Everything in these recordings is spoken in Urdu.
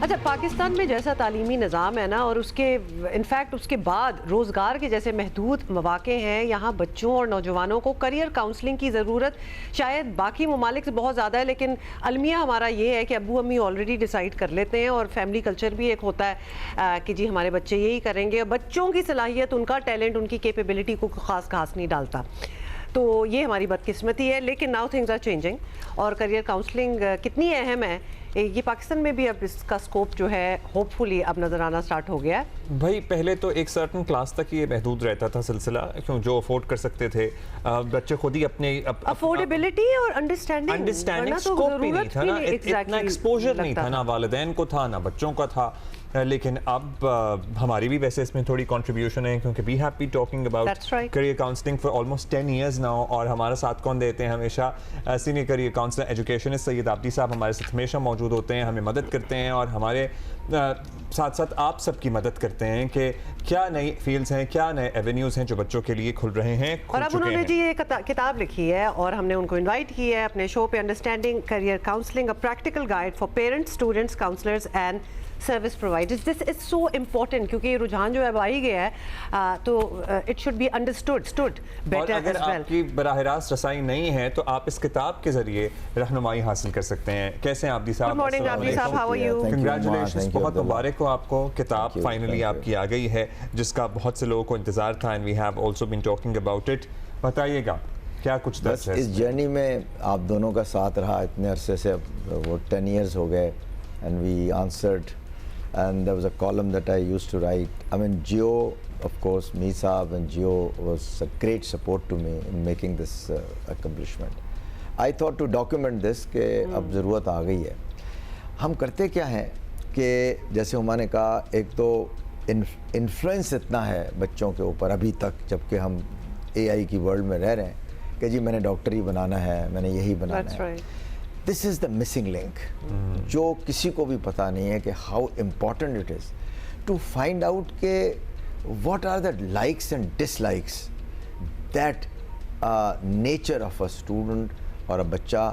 اچھا، پاکستان میں جیسا تعلیمی نظام ہے نا، اور اس کے انفیکٹ اس کے بعد روزگار کے جیسے محدود مواقع ہیں، یہاں بچوں اور نوجوانوں کو کریئر کاؤنسلنگ کی ضرورت شاید باقی ممالک سے بہت زیادہ ہے، لیکن المیہ ہمارا یہ ہے کہ ابو امی آلریڈی ڈیسائیڈ کر لیتے ہیں، اور فیملی کلچر بھی ایک ہوتا ہے کہ جی ہمارے بچے یہی کریں گے. بچوں کی صلاحیت، ان کا ٹیلنٹ، ان کی کیپیبلٹی کو خاص نہیں ڈالتا. تو یہ ہماری بدقسمتی ہے. لیکن ناؤ تھنگز آر چینجنگ، اور کریئر کاؤنسلنگ کتنی اہم ہے یہ پاکستان میں بھی اب اس کا سکوپ جو ہے ہوپ فلی اب نظر آنا سٹارٹ ہو گیا ہے. بھائی پہلے تو ایک سرٹن کلاس تک یہ محدود رہتا تھا سلسلہ، کیوں جو افورڈ کر سکتے تھے بچے خود ہی اپنے افورڈیبلٹی اور انڈرسٹینڈنگ سکوپ بھی نہیں تھا نا، اتنا ایکسپوجر نہیں تھا، نہ والدین کو تھا نہ بچوں کا تھا. لیکن اب ہماری بھی ویسے اس میں تھوڑی کنٹریبیوشن ہے، کیونکہ we have been talking about career counselling for almost 10 years now. اور ہمارا ساتھ کون دیتے ہیں ہمیشہ؟ Senior career counsellor educationist Syed Abidi صاحب ہمارے ساتھ ہمیشہ موجود ہوتے ہیں، ہمیں مدد کرتے ہیں، اور ہمارے ساتھ ساتھ آپ سب کی مدد کرتے ہیں کہ کیا نئی فیلڈز ہیں، کیا نئے ایونیوز ہیں جو بچوں کے لیے کھل رہے ہیں. اور اب انہوں نے جی یہ کتاب لکھی ہے، اور ہم نے ان کو انوائٹ کی ہے اپنے شو پہ، understanding career counselling, a practical guide for parents, students, counsellors and service providers. This is so important, کیونکہ یہ رجحان جو ہے اب آ ہی گیا ہے، تو it should be understood better. اور اگر آپ کی براہ راست رسائی نہیں ہے تو آپ اس کتاب کے ذریعے رہنمائی حاصل کر سکتے ہیں. کیسے ہیں عابدی صاحب؟ گڈ مارننگ عابدی صاحب، ہاؤ آر یو؟ کنگریچولیشنز، بہت مبارک ہو آپ کو. کتاب فائنلی آپ کی آ گئی ہے، جس کا بہت سے لوگوں کو انتظار تھا، and we have also been talking about it. بتائیے گا کیا کچھ درس ہے اس جرنی میں؟ آپ دونوں کا ساتھ رہا اتنے عرصے سے، وہ 10 ایئرز ہو گئے، and we answered. And there was a column that I used to write. I mean, Gio, of course, me Saab and Gio was a great support to me in making this accomplishment. I thought to document this کہ اب ضرورت آ گئی ہے. ہم کرتے کیا ہیں کہ جیسے ہم نے کہا، ایک تو انفلوئنس اتنا ہے بچوں کے اوپر ابھی تک، جبکہ ہم AI کی ورلڈ میں رہ رہے ہیں کہ جی میں نے ڈاکٹر ہی بنانا ہے، میں نے یہی بنانا ہے. دس از دا مسنگ لنک، جو کسی کو بھی پتہ نہیں ہے کہ how important it is to find out کہ what are the likes and dislikes that nature of a student اور اے بچہ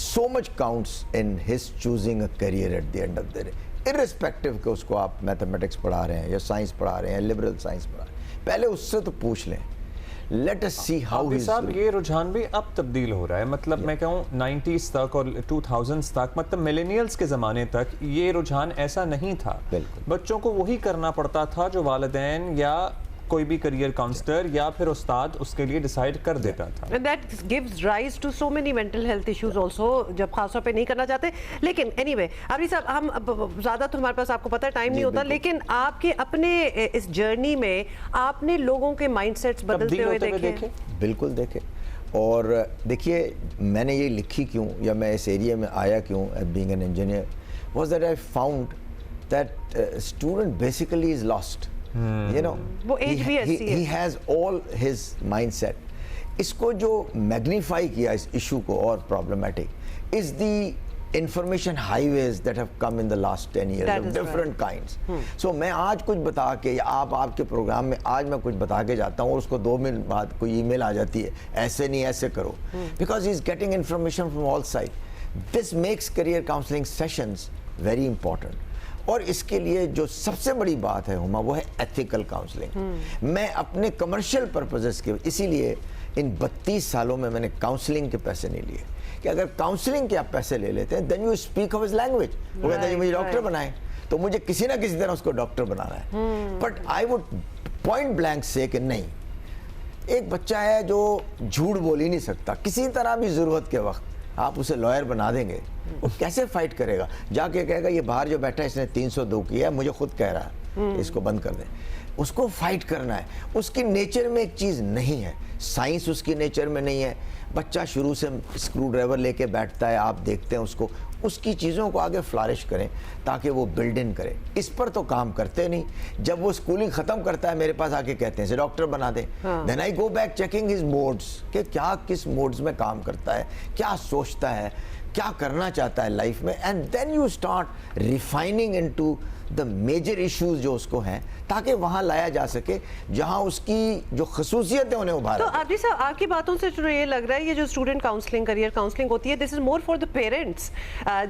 so much counts in his choosing a career at the end of the day, irrespective کہ اس کو آپ میتھمیٹکس پڑھا رہے ہیں یا سائنس پڑھا رہے ہیں، لبرل سائنس پڑھا رہے ہیں. پہلے اس سے تو پوچھ لیں. Let us see how عابد صاحب یہ رجحان بھی اب تبدیل ہو رہا ہے. مطلب میں کہوں 90s تک اور 2000s تک، مطلب ملینیلز کے زمانے تک یہ رجحان ایسا نہیں تھا. بچوں کو وہی کرنا پڑتا تھا جو والدین یا کوئی بھی کریئر کاؤنسلر یا پھر استاد اس کے لیے ڈیسائیڈ کر دیتا تھا. And that gives rise to so many mental health issues also جب خاص طور پہ نہیں کرنا چاہتے. لیکن anyway عابدی صاحب، ہم زیادہ تو ہمارے پاس آپ کو پتہ ہے ٹائم نہیں ہوتا، لیکن آپ کے اپنے اس جرنی میں آپ نے لوگوں کے مائنڈ سیٹس بدلتے ہوئے دیکھے؟ بالکل دیکھے. اور دیکھیے میں نے یہ لکھی کیوں یا میں اس ایریا میں آیا کیوں being an engineer was that I found that student basically is lost. You know, he has all his mindset. اس کو جو میگنیفائی کیا اس ایشو کو اور problematic is the information highways that have come in the last 10 years of different kinds. So میں آج کچھ بتا کے یا آپ کے پروگرام میں آج میں کچھ بتا کے جاتا ہوں اور اس کو 2 منٹ بعد کوئی ای میل آ جاتی ہے ایسے نہیں ایسے کرو، because he is getting information from all sides. This makes career counseling sessions very important. اور اس کے لیے جو سب سے بڑی بات ہے ہما، وہ ہے ایتھیکل کاؤنسلنگ. میں اپنے کمرشل پرپزز کے اسی لیے ان 32 سالوں میں نے کاؤنسلنگ کے پیسے نہیں لیے، کہ اگر کاؤنسلنگ کے آپ پیسے لے لیتے ہیں then you speak of his language. وہ کہتا ہے مجھے ڈاکٹر بنائیں، تو مجھے کسی نہ کسی طرح اس کو ڈاکٹر بنانا ہے. But I would point blank سے کہ نہیں، ایک بچہ ہے جو جھوٹ بول ہی نہیں سکتا، کسی طرح بھی ضرورت کے وقت آپ اسے لائر بنا دیں گے، وہ کیسے فائٹ کرے گا؟ جا کے کہے گا یہ باہر جو بیٹھا ہے اس نے 302 کیا ہے، مجھے خود کہہ رہا ہے اس کو بند کر دیں. اس کو فائٹ کرنا ہے. اس کی نیچر میں ایک چیز نہیں ہے، سائنس اس کی نیچر میں نہیں ہے. بچہ شروع سے اسکرو ڈرائیور لے کے بیٹھتا ہے، آپ دیکھتے ہیں اس کو، اس کی چیزوں کو آگے فلارش کریں تاکہ وہ بلڈ ان کرے. اس پر تو کام کرتے نہیں. جب وہ اسکولنگ ختم کرتا ہے میرے پاس آ کے کہتے ہیں اسے ڈاکٹر بنا دیں. Then I go back checking his moods کہ کیا کس موڈس میں کام کرتا ہے، کیا سوچتا ہے، کیا کرنا چاہتا ہے لائف میں. And then you start refining into the major issues جو اس کو ہیں, تاکہ وہاں لایا جا سکے جہاں اس کی جو خصوصیت ہے انہیں ابھارا. تو عابدی صاحب آپ کی باتوں سے یہ لگ رہا ہے یہ جو اسٹوڈنٹ کاؤنسلنگ کریئر کاؤنسلنگ ہوتی ہے دس از مور فار دا پیرنٹس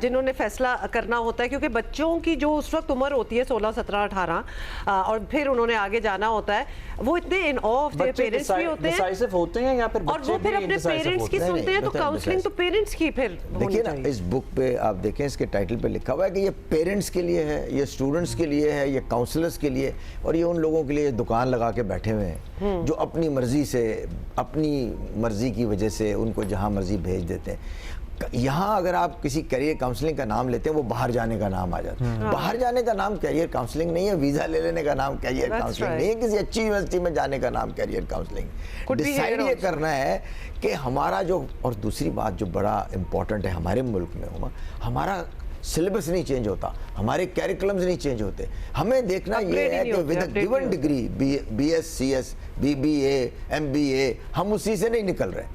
جنہوں نے فیصلہ کرنا ہوتا ہے, کیونکہ بچوں کی جو اس وقت عمر ہوتی ہے 16, 17, 18 اور پھر انہوں نے آگے جانا ہوتا ہے, وہ اتنے ان آ آف دیئر پیرنٹس بھی ہوتے ہیں یا پھر اور وہ پھر اپنے پیرنٹس کی سنتے ہیں, تو کاؤنسلنگ تو پیرنٹس کی پھر دیکھیے نا اس بک پہ آپ دیکھیں اس کے ٹائٹل پہ لکھا ہوا ہے کہ یہ پیرنٹس کے لیے ہے, یہ اسٹوڈنٹس کے لیے ہے, یہ کاؤنسلرس کے لیے, اور یہ ان لوگوں کے لیے دکان لگا کے بیٹھے ہوئے ہیں جو اپنی مرضی سے, اپنی مرضی کی وجہ سے ان کو جہاں مرضی بھیج دیتے ہیں. یہاں اگر آپ کسی کیریئر کاؤنسلنگ کا نام لیتے ہیں وہ باہر جانے کا نام آ جاتا ہے. باہر جانے کا نام کیریئر کاؤنسلنگ نہیں ہے, ویزا لے لینے کا نام کیریئر کاؤنسلنگ نہیں ہے, کسی اچھی یونیورسٹی میں جانے کا نام کیریئر کاؤنسلنگ. ڈیسائیڈ یہ کرنا ہے کہ ہمارا جو, اور دوسری بات جو بڑا امپورٹنٹ ہے ہمارے ملک میں, ہمارا سلیبس نہیں چینج ہوتا, ہمارے کیریکولمز نہیں چینج ہوتے. ہمیں دیکھنا یہ ہے کہ with a given degree B S C S B B A M B A ہم اسی سے نہیں نکل رہے.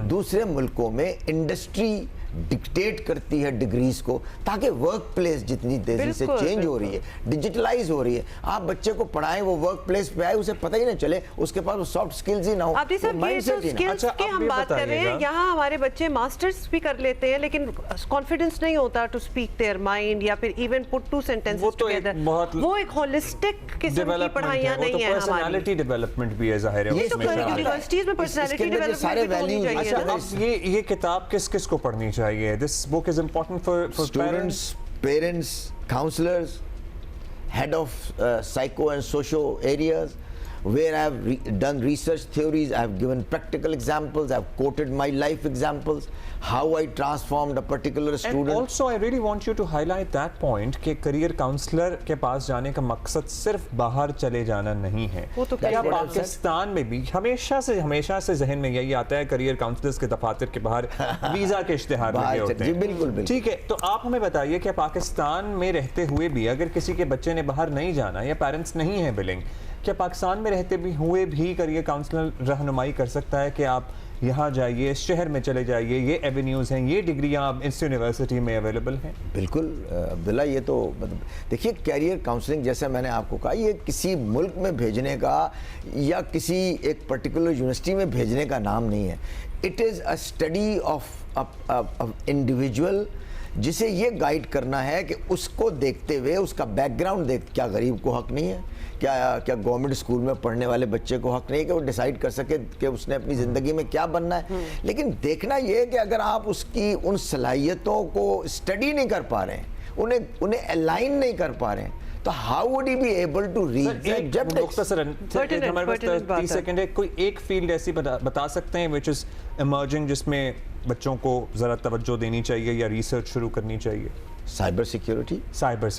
دوسرے ملکوں میں انڈسٹری ڈکٹیٹ کرتی ہے ڈگریز کو, تاکہ ورک پلیس جتنی تیزی سے چینج ہو رہی ہے, ڈیجیٹلائز ہو رہی ہے, آپ بچے کو پڑھائیں وہ ورک پلیس پہ آئے اسے پتہ ہی نہ چلے, اس کے پاس وہ سافٹ سکلز ہی نہ ہو. عابدی صاحب یہ تو سکلز کی ہم بات کر رہے ہیں, یہاں ہمارے بچے ماسٹرز بھی کر لیتے ہیں لیکن کانفیڈنس نہیں ہوتا ٹو اسپیک دیئر مائنڈ یا پھر even put two sentences together. وہ ایک ہولسٹک قسم کی پڑھائیاں نہیں ہیں. پرسنالٹی ڈیولپمنٹ بھی ہے ظاہر ہے اس میں, یونیورسٹیز میں پرسنالٹی ڈیولپمنٹ ہونی چاہیے. اب یہ کتاب کس کس کو پڑھنی چاہیے؟ دس book is important for students, parents, counselors, head of psycho and socio areas, where I have done research theories, I have given practical examples, I have quoted my life examples, how I transformed a particular student. And also I really want you to highlight that point کہ career counselor کے پاس جانے کا مقصد صرف باہر چلے جانا نہیں ہے. کیا پاکستان میں بھی ہمیشہ سے ذہن میں یہی آتا ہے career counselors کے دفاتر کے باہر ویزا کے اشتہار لگے ہوتے ہیں؟ جی بالکل. ٹھیک ہے, تو آپ ہمیں بتائیے کہ پاکستان میں رہتے ہوئے بھی اگر کسی کے بچے نے باہر نہیں جانا یا پیرنٹس نہیں ہیں بلنگ, کیا پاکستان میں رہتے ہوئے بھی کریئر کاؤنسلر رہنمائی کر سکتا ہے کہ آپ یہاں جائیے, اس شہر میں چلے جائیے, یہ ایونیوز ہیں, یہ ڈگریاں اب اس یونیورسٹی میں اویلیبل ہیں؟ بالکل عبداللہ, یہ تو دیکھیے کیریئر کاؤنسلنگ جیسے میں نے آپ کو کہا یہ کسی ملک میں بھیجنے کا یا کسی ایک پرٹیکولر یونیورسٹی میں بھیجنے کا نام نہیں ہے. It is a study of individual جسے یہ گائیڈ کرنا ہے کہ اس کو دیکھتے ہوئے اس کا بیک گراؤنڈ کیا غریب کو حق نہیں ہے, کیا گورنمنٹ اسکول میں پڑھنے والے بچے کو حق نہیں ہے کہ وہ ڈیسائیڈ کر سکے کہ اس نے اپنی زندگی میں کیا بننا ہے. لیکن دیکھنا یہ ہے کہ اگر آپ اس کی ان صلاحیتوں کو اسٹڈی نہیں کر پا رہے ہیں, انہیں الائن نہیں کر پا رہے ہیں, تو how would he be able to read that? جب ہمارے پاس 30 سیکنڈ ہے, کوئی ایک فیلڈ ایسی بتا سکتے ہیں which is emerging جس میں بچوں کو ذرا توجہ دینی چاہیے یا ریسرچ شروع کرنی چاہیے؟ Cyber security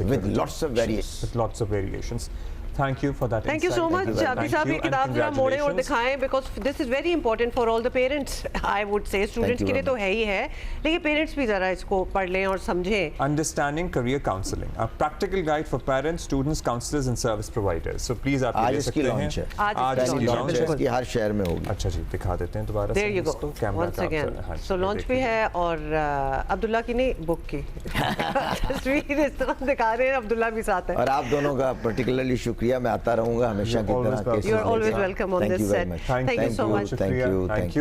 with lots of variations. Thank you for that. Thank you so much. Abidi صاحب یہ کتاب ذرا موڑیں اور دکھائیں, because this is very important for all the parents. I would say students کے لیے تو ہے ہی ہے, لیکن پیرنٹس بھی ذرا اس کو پڑھ لیں اور سمجھیں. Understanding career counseling, a practical guide for parents, students, counselors and service providers. So please آپ یہ لے سکتے ہیں. آج اس کی لانچ ہے, ہر شہر میں ہوگی. اچھا جی, دکھا دیتے ہیں دوبارہ سے. There you go. Once again. So launch بھی ہے, اور عبداللہ کی نہیں بک کی تصویر اس طرح دکھا رہے ہیں, عبداللہ بھی ساتھ ہے. اور آپ دونوں کا پرٹیکولرلی شکریہ, میں آتا رہوں گا ہمیشہ کی طرح. You are always welcome on this set. Thank you so much. Thank you.